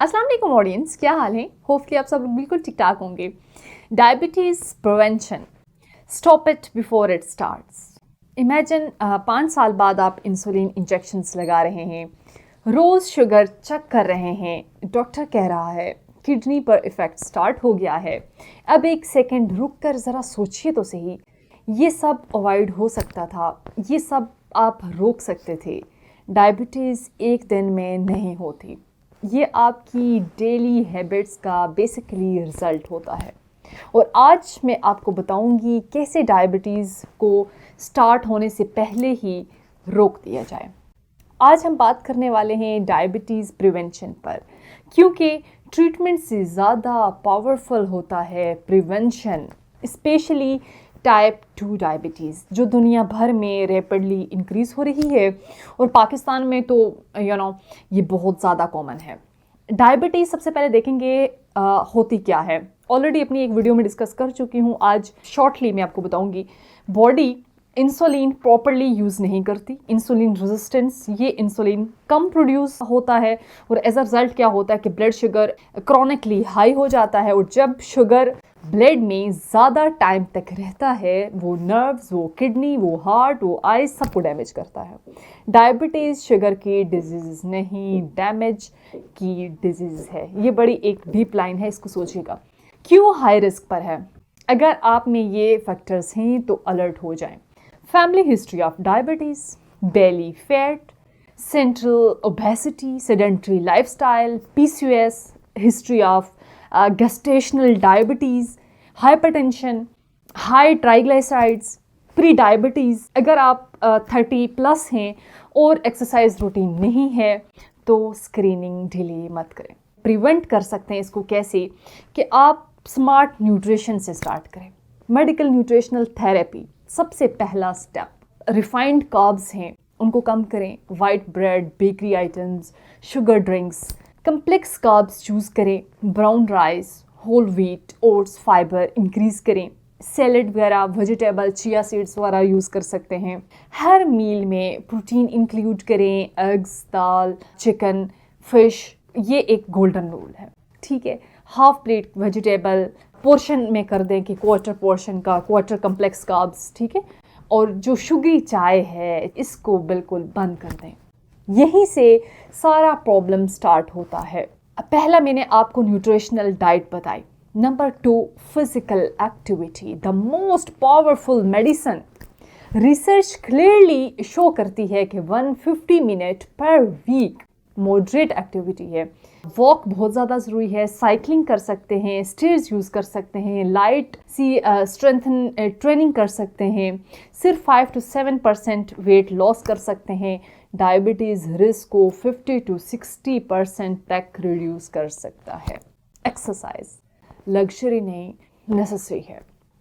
अस्सलाम वालेकुम ऑडियंस, क्या हाल है? होपफुली आप सब लोग बिल्कुल ठीक ठाक होंगे। Diabetes prevention, stop it before it starts. Imagine 5 साल बाद आप इंसुलिन इंजेक्शंस लगा रहे हैं, रोज़ शुगर चेक कर रहे हैं, डॉक्टर कह रहा है किडनी पर इफ़ेक्ट स्टार्ट हो गया है। अब एक सेकंड रुक कर ज़रा सोचिए तो सही, ये सब अवॉइड हो सकता था, ये सब आप रोक सकते थे। डायबिटीज़ एक दिन में नहीं होती, ये आपकी डेली हैबिट्स का बेसिकली रिज़ल्ट होता है। और आज मैं आपको बताऊंगी कैसे डायबिटीज़ को स्टार्ट होने से पहले ही रोक दिया जाए। आज हम बात करने वाले हैं डायबिटीज़ प्रिवेंशन पर, क्योंकि ट्रीटमेंट से ज़्यादा पावरफुल होता है प्रिवेंशन, स्पेशली टाइप 2 डायबिटीज़ जो दुनिया भर में रैपिडली इंक्रीज़ हो रही है और पाकिस्तान में तो ये बहुत ज़्यादा कॉमन है। डायबिटीज़ सबसे पहले देखेंगे होती क्या है। ऑलरेडी अपनी एक वीडियो में डिस्कस कर चुकी हूँ, आज शॉर्टली मैं आपको बताऊँगी। बॉडी इंसुलिन प्रॉपरली यूज़ नहीं करती, इंसुलिन रेजिस्टेंस, ये इंसुलिन कम प्रोड्यूस होता है और एज अ रिज़ल्ट क्या होता है कि ब्लड शुगर क्रॉनिकली हाई हो जाता है। और जब शुगर ब्लड में ज़्यादा टाइम तक रहता है, वो नर्व्स, वो किडनी, वो हार्ट, वो आइज सबको डैमेज करता है। डायबिटीज़ शुगर की डिजीज़ नहीं, डैमेज की डिजीज़ है। ये बड़ी एक डीप लाइन है, इसको सोचिएगा। क्यों हाई रिस्क पर है? अगर आप में ये फैक्टर्स हैं तो अलर्ट हो जाएं। Family history of diabetes, belly fat, central obesity, sedentary lifestyle, PCOS, history of gestational diabetes, hypertension, high triglycerides, pre diabetes. अगर आप 30 प्लस हैं और एक्सरसाइज रूटीन नहीं है तो स्क्रीनिंग डिले मत करें। प्रिवेंट कर सकते हैं इसको कैसे कि आप स्मार्ट न्यूट्रिशन से स्टार्ट करें। मेडिकल न्यूट्रिशनल थेरेपी सबसे पहला स्टेप। रिफाइंड कार्ब्स हैं उनको कम करें, white bread, bakery items, sugar drinks. Complex carbs choose करें, brown rice, whole wheat, oats, fibre increase करें। सैलड वगैरह, वेजिटेबल, चिया सीड्स वगैरह यूज़ कर सकते हैं। हर मील में प्रोटीन इंक्लूड करें, एग्स, दाल, चिकन, फिश। ये एक गोल्डन रूल है, ठीक है। हाफ प्लेट वेजिटेबल पोर्शन में कर दें कि क्वार्टर पोर्शन का, क्वार्टर कम्प्लेक्स कार्ब्स, ठीक है। और जो शुगरी चाय है इसको बिल्कुल बंद कर दें। यहीं से सारा प्रॉब्लम स्टार्ट होता है। पहला मैंने आपको न्यूट्रिशनल डाइट बताई। Number 2, physical activity, the most powerful medicine. Research clearly show करती है कि 150 minute per week moderate activity है। वॉक बहुत ज़्यादा ज़रूरी है, साइकिलिंग कर सकते हैं, स्टेयर्स यूज़ कर सकते हैं, लाइट सी स्ट्रेंथन ट्रेनिंग कर सकते हैं। सिर्फ 5 to 7% वेट लॉस कर सकते हैं। डायबिटीज़ रिस्क को 50 to 60% तक रिड्यूस कर सकता है। एक्सरसाइज लग्जरी नहीं, नेसेसरी है।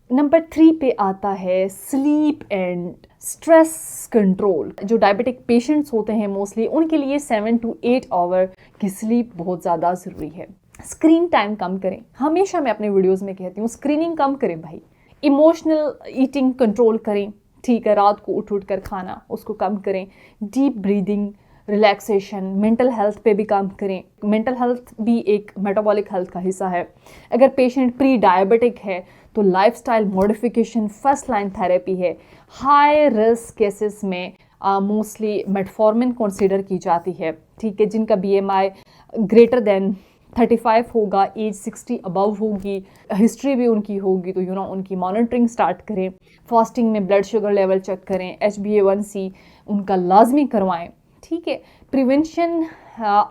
नंबर 3 पे आता है स्लीप एंड स्ट्रेस कंट्रोल। जो डायबिटिक पेशेंट्स होते हैं मोस्टली उनके लिए 7 to 8 आवर की स्लीप बहुत ज़्यादा ज़रूरी है। स्क्रीन टाइम कम करें, हमेशा मैं अपने वीडियोस में कहती हूँ स्क्रीनिंग कम करें भाई। इमोशनल ईटिंग कंट्रोल करें, ठीक है, रात को उठ कर खाना उसको कम करें। Deep breathing, relaxation, mental health पे भी काम करें। मेंटल हेल्थ भी एक मेटाबॉलिक हेल्थ का हिस्सा है। अगर पेशेंट प्री डायबिटिक है तो lifestyle modification first line therapy है। हाई रिस्क केसेस में मोस्टली मेटफॉर्मिन कंसीडर की जाती है, ठीक है, जिनका BMI ग्रेटर देन 35 होगा, एज 60 अबव होगी, हिस्ट्री भी उनकी होगी, तो उनकी मॉनिटरिंग स्टार्ट करें। फास्टिंग में ब्लड शुगर लेवल चेक करें, HbA1c उनका लाजमी करवाएं, ठीक है। प्रिवेंशन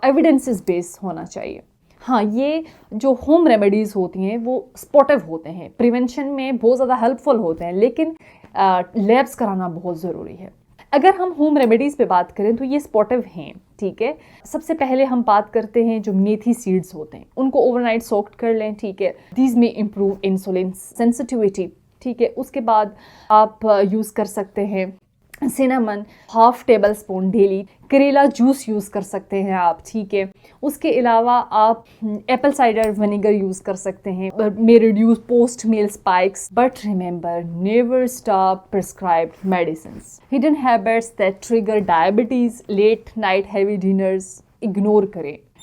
एविडेंसेस बेस्ड होना चाहिए। हाँ, ये जो होम रेमेडीज़ होती हैं वो सपोर्टिव होते हैं, प्रिवेंशन में बहुत ज़्यादा हेल्पफुल होते हैं, लेकिन लैब्स कराना बहुत ज़रूरी है। अगर हम होम रेमेडीज़ पे बात करें तो ये सपोर्टिव हैं, ठीक है। सबसे पहले हम बात करते हैं जो मेथी सीड्स होते हैं उनको ओवरनाइट सोक्ड कर लें, ठीक है। दीज में इम्प्रूव इंसुलिन सेंसिटिविटी, ठीक है। उसके बाद आप यूज़ कर सकते हैं cinnamon, half table spoon daily. करेला जूस यूज़ कर सकते हैं आप, ठीक है। उसके अलावा आप एप्पल साइडर विनेगर यूज़ कर सकते हैं, may reduce post meal spikes. But remember, never stop prescribed medicines. Hidden habits that trigger diabetes, late night heavy dinners ignore करें।